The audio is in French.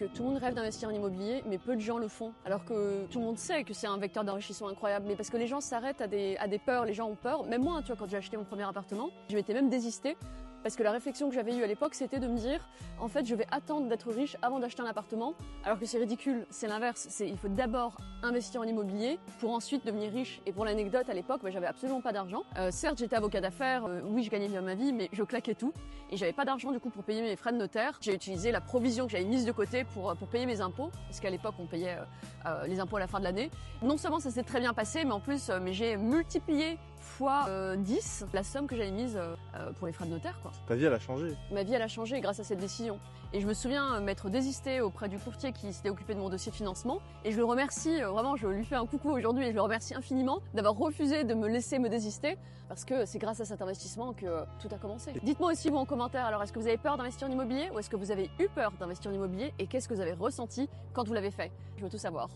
Que tout le monde rêve d'investir en immobilier, mais peu de gens le font. Alors que tout le monde sait que c'est un vecteur d'enrichissement incroyable, mais parce que les gens s'arrêtent à des peurs, les gens ont peur. Même moi, tu vois, quand j'ai acheté mon premier appartement, je m'étais même désistée. Parce que la réflexion que j'avais eue à l'époque, c'était de me dire, en fait, je vais attendre d'être riche avant d'acheter un appartement, alors que c'est ridicule, c'est l'inverse. Il faut d'abord investir en immobilier pour ensuite devenir riche. Et pour l'anecdote, à l'époque, j'avais absolument pas d'argent. Certes, j'étais avocat d'affaires, oui, je gagnais bien ma vie, mais je claquais tout. Et j'avais pas d'argent du coup pour payer mes frais de notaire. J'ai utilisé la provision que j'avais mise de côté pour payer mes impôts, parce qu'à l'époque, on payait les impôts à la fin de l'année. Non seulement ça s'est très bien passé, mais en plus, j'ai multiplié fois 10 la somme que j'avais mise pour les frais de notaire, quoi. Ta vie, elle a changé. Ma vie, elle a changé grâce à cette décision. Et je me souviens m'être désistée auprès du courtier qui s'était occupé de mon dossier de financement. Et je le remercie, vraiment, je lui fais un coucou aujourd'hui et je le remercie infiniment d'avoir refusé de me laisser me désister, parce que c'est grâce à cet investissement que tout a commencé. Dites-moi aussi vous en commentaire, alors est-ce que vous avez peur d'investir en immobilier ou est-ce que vous avez eu peur d'investir en immobilier et qu'est-ce que vous avez ressenti quand vous l'avez fait? Je veux tout savoir.